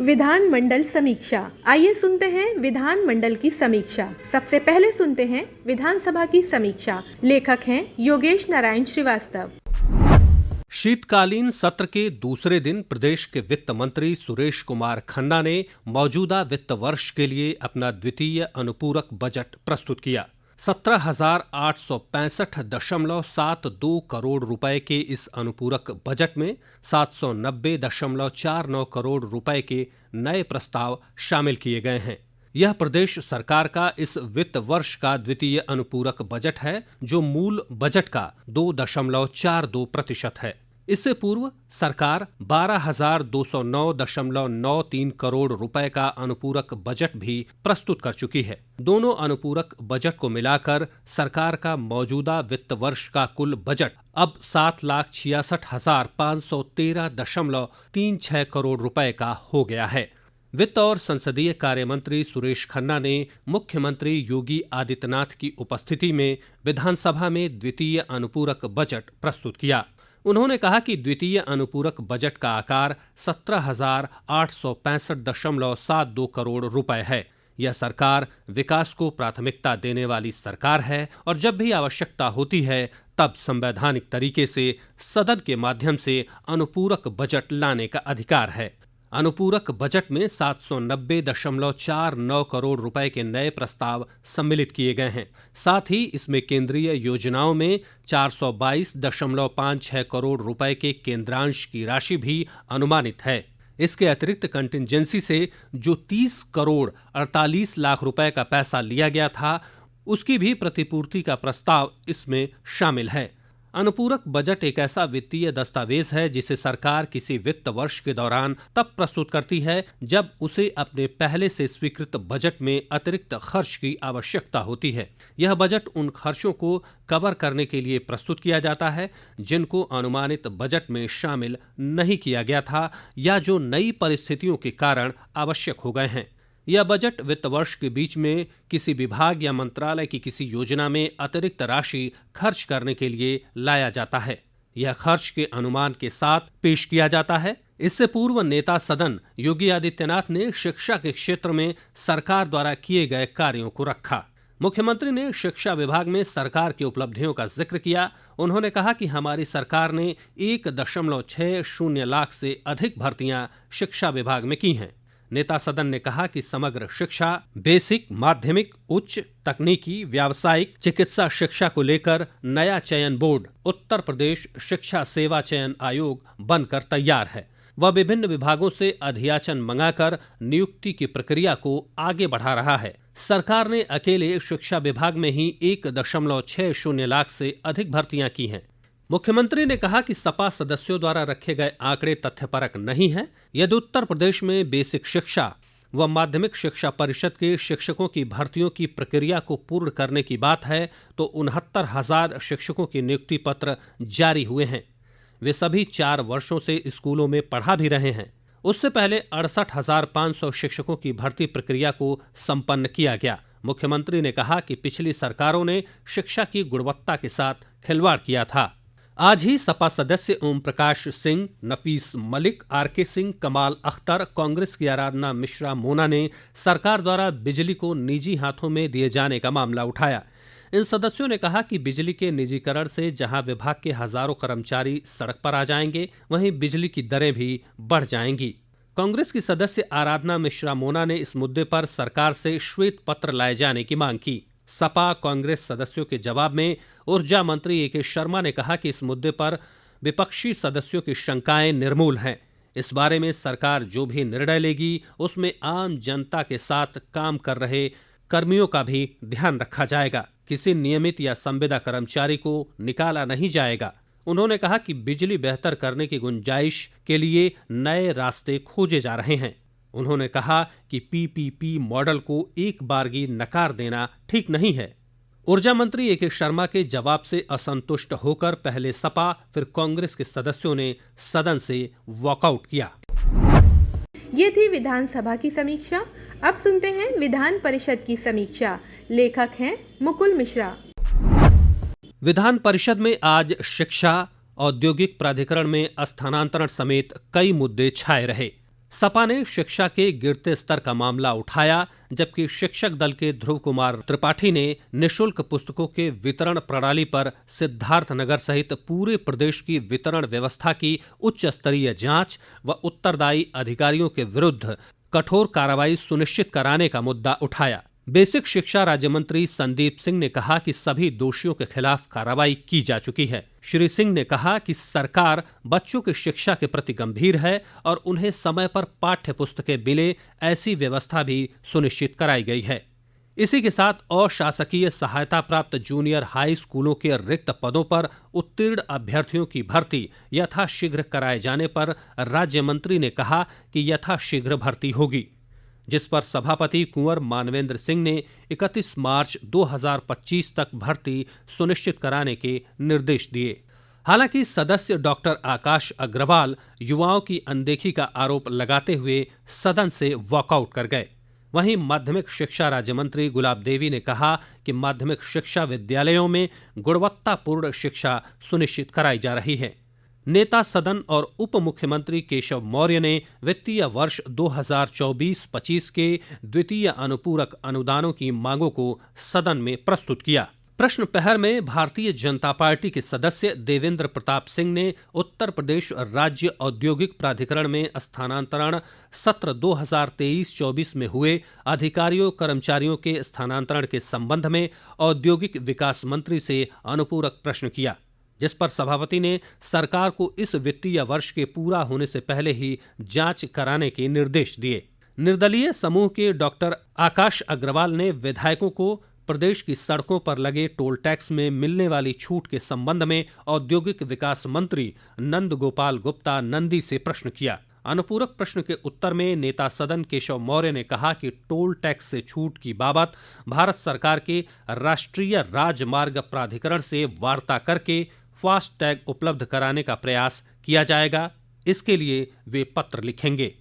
विधानमंडल समीक्षा। आइए सुनते हैं विधानमंडल की समीक्षा। सबसे पहले सुनते हैं विधानसभा की समीक्षा। लेखक हैं योगेश नारायण श्रीवास्तव। शीतकालीन सत्र के दूसरे दिन प्रदेश के वित्त मंत्री सुरेश कुमार खन्ना ने मौजूदा वित्त वर्ष के लिए अपना द्वितीय अनुपूरक बजट प्रस्तुत किया। 17,865.72 करोड़ रुपए के इस अनुपूरक बजट में 790.49 करोड़ रुपए के नए प्रस्ताव शामिल किए गए हैं। यह प्रदेश सरकार का इस वित्त वर्ष का द्वितीय अनुपूरक बजट है, जो मूल बजट का 2.42% है। इससे पूर्व सरकार 12,209.93 करोड़ रुपए का अनुपूरक बजट भी प्रस्तुत कर चुकी है। दोनों अनुपूरक बजट को मिलाकर सरकार का मौजूदा वित्त वर्ष का कुल बजट अब 7,66,513.36 करोड़ रुपए का हो गया है। वित्त और संसदीय कार्य मंत्री सुरेश खन्ना ने मुख्यमंत्री योगी आदित्यनाथ की उपस्थिति में विधानसभा में द्वितीय अनुपूरक बजट प्रस्तुत किया। उन्होंने कहा कि द्वितीय अनुपूरक बजट का आकार 17,865.72 करोड़ रुपए है। यह सरकार विकास को प्राथमिकता देने वाली सरकार है और जब भी आवश्यकता होती है तब संवैधानिक तरीके से सदन के माध्यम से अनुपूरक बजट लाने का अधिकार है। अनुपूरक बजट में 790.49 करोड़ रुपए के नए प्रस्ताव सम्मिलित किए गए हैं। साथ ही इसमें केंद्रीय योजनाओं में 422.56 करोड़ रुपए के केंद्रांश की राशि भी अनुमानित है। इसके अतिरिक्त कंटिंजेंसी से जो 30 करोड़ 48 लाख रुपए का पैसा लिया गया था, उसकी भी प्रतिपूर्ति का प्रस्ताव इसमें शामिल है। अनुपूरक बजट एक ऐसा वित्तीय दस्तावेज है जिसे सरकार किसी वित्त वर्ष के दौरान तब प्रस्तुत करती है जब उसे अपने पहले से स्वीकृत बजट में अतिरिक्त खर्च की आवश्यकता होती है। यह बजट उन खर्चों को कवर करने के लिए प्रस्तुत किया जाता है जिनको अनुमानित बजट में शामिल नहीं किया गया था या जो नई परिस्थितियों के कारण आवश्यक हो गए हैं। यह बजट वित्त वर्ष के बीच में किसी विभाग या मंत्रालय की किसी योजना में अतिरिक्त राशि खर्च करने के लिए लाया जाता है। यह खर्च के अनुमान के साथ पेश किया जाता है। इससे पूर्व नेता सदन योगी आदित्यनाथ ने शिक्षा के क्षेत्र में सरकार द्वारा किए गए कार्यों को रखा। मुख्यमंत्री ने शिक्षा विभाग में सरकार की उपलब्धियों का जिक्र किया। उन्होंने कहा कि हमारी सरकार ने 1.60 लाख से अधिक भर्तियां शिक्षा विभाग में की हैं। नेता सदन ने कहा कि समग्र शिक्षा, बेसिक, माध्यमिक, उच्च, तकनीकी, व्यावसायिक, चिकित्सा शिक्षा को लेकर नया चयन बोर्ड उत्तर प्रदेश शिक्षा सेवा चयन आयोग बनकर तैयार है। वह विभिन्न विभागों से अधियाचन मंगाकर नियुक्ति की प्रक्रिया को आगे बढ़ा रहा है। सरकार ने अकेले शिक्षा विभाग में ही 1.60 लाख से अधिक भर्तियां की हैं। मुख्यमंत्री ने कहा कि सपा सदस्यों द्वारा रखे गए आंकड़े तथ्यपरक नहीं हैं। यदि उत्तर प्रदेश में बेसिक शिक्षा व माध्यमिक शिक्षा परिषद के शिक्षकों की भर्तियों की प्रक्रिया को पूर्ण करने की बात है तो 69,000 शिक्षकों के नियुक्ति पत्र जारी हुए हैं। वे सभी 4 वर्षों से स्कूलों में पढ़ा भी रहे हैं। उससे पहले 68,500 शिक्षकों की भर्ती प्रक्रिया को संपन्न किया गया। मुख्यमंत्री ने कहा कि पिछली सरकारों ने शिक्षा की गुणवत्ता के साथ खिलवाड़ किया था। आज ही सपा सदस्य ओम प्रकाश सिंह, नफीस मलिक, आरके सिंह, कमाल अख्तर, कांग्रेस की आराधना मिश्रा मोना ने सरकार द्वारा बिजली को निजी हाथों में दिए जाने का मामला उठाया। इन सदस्यों ने कहा कि बिजली के निजीकरण से जहां विभाग के हजारों कर्मचारी सड़क पर आ जाएंगे, वहीं बिजली की दरें भी बढ़ जाएंगी। कांग्रेस की सदस्य आराधना मिश्रा मोना ने इस मुद्दे पर सरकार से श्वेत पत्र लाए जाने की मांग की। सपा कांग्रेस सदस्यों के जवाब में ऊर्जा मंत्री ए.के. शर्मा ने कहा कि इस मुद्दे पर विपक्षी सदस्यों की शंकाएं निर्मूल हैं। इस बारे में सरकार जो भी निर्णय लेगी उसमें आम जनता के साथ काम कर रहे कर्मियों का भी ध्यान रखा जाएगा। किसी नियमित या संविदा कर्मचारी को निकाला नहीं जाएगा। उन्होंने कहा कि बिजली बेहतर करने की गुंजाइश के लिए नए रास्ते खोजे जा रहे हैं। उन्होंने कहा कि पीपीपी मॉडल को एक बारगी नकार देना ठीक नहीं है। ऊर्जा मंत्री ए.के. शर्मा के जवाब से असंतुष्ट होकर पहले सपा फिर कांग्रेस के सदस्यों ने सदन से वॉकआउट किया। ये थी विधानसभा की समीक्षा। अब सुनते हैं विधान परिषद की समीक्षा। लेखक हैं मुकुल मिश्रा। विधान परिषद में आज शिक्षा, औद्योगिक प्राधिकरण में स्थानांतरण समेत कई मुद्दे छाए रहे। सपा ने शिक्षा के गिरते स्तर का मामला उठाया, जबकि शिक्षक दल के ध्रुव कुमार त्रिपाठी ने निशुल्क पुस्तकों के वितरण प्रणाली पर सिद्धार्थनगर सहित पूरे प्रदेश की वितरण व्यवस्था की उच्च स्तरीय जांच व उत्तरदायी अधिकारियों के विरुद्ध कठोर कार्रवाई सुनिश्चित कराने का मुद्दा उठाया। बेसिक शिक्षा राज्य मंत्री संदीप सिंह ने कहा कि सभी दोषियों के खिलाफ कार्रवाई की जा चुकी है। श्री सिंह ने कहा कि सरकार बच्चों की शिक्षा के प्रति गंभीर है और उन्हें समय पर पाठ्य पुस्तकें मिले, ऐसी व्यवस्था भी सुनिश्चित कराई गई है। इसी के साथ अशासकीय सहायता प्राप्त जूनियर हाई स्कूलों के रिक्त पदों पर उत्तीर्ण अभ्यर्थियों की भर्ती यथाशीघ्र कराए जाने पर राज्य मंत्री ने कहा कि यथाशीघ्र भर्ती होगी, जिस पर सभापति कुंवर मानवेंद्र सिंह ने 31 मार्च 2025 तक भर्ती सुनिश्चित कराने के निर्देश दिए। हालांकि सदस्य डॉक्टर आकाश अग्रवाल युवाओं की अनदेखी का आरोप लगाते हुए सदन से वॉकआउट कर गए। वहीं माध्यमिक शिक्षा राज्य मंत्री गुलाब देवी ने कहा कि माध्यमिक शिक्षा विद्यालयों में गुणवत्तापूर्ण शिक्षा सुनिश्चित कराई जा रही है। नेता सदन और उप मुख्यमंत्री केशव मौर्य ने वित्तीय वर्ष 2024-25 के द्वितीय अनुपूरक अनुदानों की मांगों को सदन में प्रस्तुत किया। प्रश्न प्रहर में भारतीय जनता पार्टी के सदस्य देवेंद्र प्रताप सिंह ने उत्तर प्रदेश राज्य औद्योगिक प्राधिकरण में स्थानांतरण सत्र 2023-24 में हुए अधिकारियों कर्मचारियों के स्थानांतरण के संबंध में औद्योगिक विकास मंत्री से अनुपूरक प्रश्न किया, जिस पर सभापति ने सरकार को इस वित्तीय वर्ष के पूरा होने से पहले ही जांच कराने के निर्देश दिए। निर्दलीय समूह के डॉक्टर आकाश अग्रवाल ने विधायकों को प्रदेश की सड़कों पर लगे टोल टैक्स में मिलने वाली छूट के संबंध में औद्योगिक विकास मंत्री नंद गोपाल गुप्ता नंदी से प्रश्न किया। अनुपूरक प्रश्न के उत्तर में नेता सदन केशव मौर्य ने कहा कि टोल टैक्स से छूट की बाबत भारत सरकार के राष्ट्रीय राजमार्ग प्राधिकरण से वार्ता करके फास्ट टैग उपलब्ध कराने का प्रयास किया जाएगा। इसके लिए वे पत्र लिखेंगे।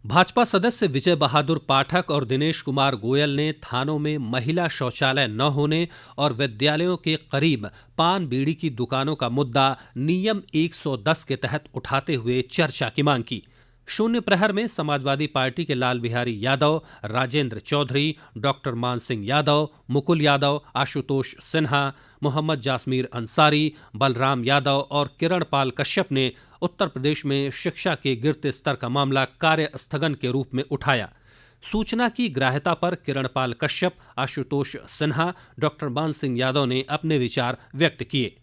भाजपा सदस्य विजय बहादुर पाठक और दिनेश कुमार गोयल ने थानों में महिला शौचालय न होने और विद्यालयों के करीब पान बीड़ी की दुकानों का मुद्दा नियम 110 के तहत उठाते हुए चर्चा की मांग की। शून्य प्रहर में समाजवादी पार्टी के लाल बिहारी यादव, राजेंद्र चौधरी, डॉक्टर मान सिंह यादव, मुकुल यादव, आशुतोष सिन्हा, मोहम्मद जासमीर अंसारी, बलराम यादव और किरण पाल कश्यप ने उत्तर प्रदेश में शिक्षा के गिरते स्तर का मामला कार्य स्थगन के रूप में उठाया। सूचना की ग्राह्यता पर किरण पाल कश्यप, आशुतोष सिन्हा, डॉक्टर मान सिंह यादव ने अपने विचार व्यक्त किए।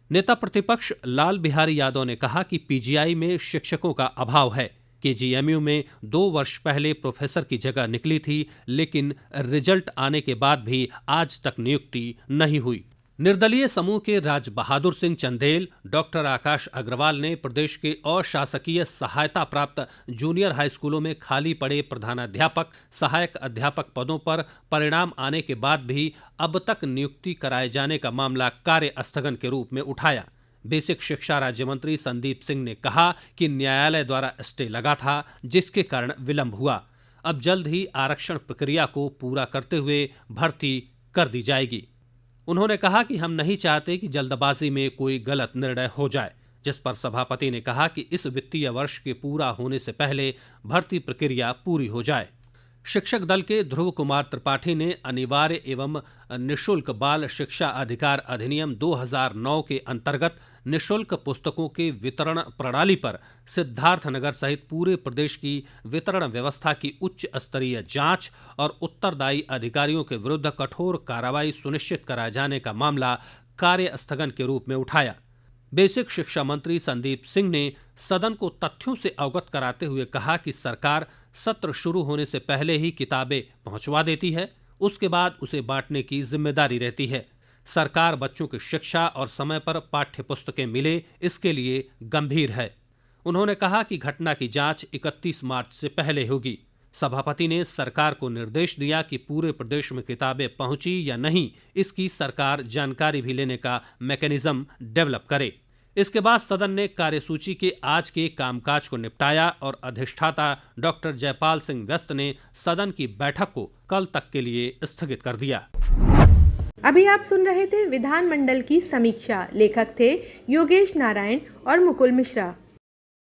नेता प्रतिपक्ष लाल बिहारी यादव ने कहा कि पीजीआई में शिक्षकों का अभाव है। केजीएमयू में 2 वर्ष पहले प्रोफेसर की जगह निकली थी, लेकिन रिजल्ट आने के बाद भी आज तक नियुक्ति नहीं हुई। निर्दलीय समूह के राज बहादुर सिंह चंदेल, डॉक्टर आकाश अग्रवाल ने प्रदेश के अशासकीय सहायता प्राप्त जूनियर हाई स्कूलों में खाली पड़े प्रधानाध्यापक, सहायक अध्यापक पदों पर परिणाम आने के बाद भी अब तक नियुक्ति कराए जाने का मामला कार्य स्थगन के रूप में उठाया। बेसिक शिक्षा राज्य मंत्री संदीप सिंह ने कहा कि न्यायालय द्वारा स्टे लगा था, जिसके कारण विलंब हुआ। अब जल्द ही आरक्षण प्रक्रिया को पूरा करते हुए भर्ती कर दी जाएगी। उन्होंने कहा कि हम नहीं चाहते कि जल्दबाजी में कोई गलत निर्णय हो जाए, जिस पर सभापति ने कहा कि इस वित्तीय वर्ष के पूरा होने से पहले भर्ती प्रक्रिया पूरी हो जाए। शिक्षक दल के ध्रुव कुमार त्रिपाठी ने अनिवार्य एवं निःशुल्क बाल शिक्षा अधिकार अधिनियम 2009 के अंतर्गत निःशुल्क पुस्तकों के वितरण प्रणाली पर सिद्धार्थनगर सहित पूरे प्रदेश की वितरण व्यवस्था की उच्च स्तरीय जांच और उत्तरदायी अधिकारियों के विरुद्ध कठोर कार्रवाई सुनिश्चित कराए जाने का मामला कार्य स्थगन के रूप में उठाया। बेसिक शिक्षा मंत्री संदीप सिंह ने सदन को तथ्यों से अवगत कराते हुए कहा कि सरकार सत्र शुरू होने से पहले ही किताबें पहुंचवा देती है, उसके बाद उसे बांटने की जिम्मेदारी रहती है। सरकार बच्चों की शिक्षा और समय पर पाठ्य पुस्तकें मिले, इसके लिए गंभीर है। उन्होंने कहा कि घटना की जांच 31 मार्च से पहले होगी। सभापति ने सरकार को निर्देश दिया कि पूरे प्रदेश में किताबें पहुंची या नहीं, इसकी सरकार जानकारी भी लेने का मैकेनिज्म डेवलप करे। इसके बाद सदन ने कार्यसूची के आज के कामकाज को निपटाया और अधिष्ठाता डॉक्टर जयपाल सिंह व्यस्त ने सदन की बैठक को कल तक के लिए स्थगित कर दिया। अभी आप सुन रहे थे विधानमंडल की समीक्षा। लेखक थे योगेश नारायण और मुकुल मिश्रा।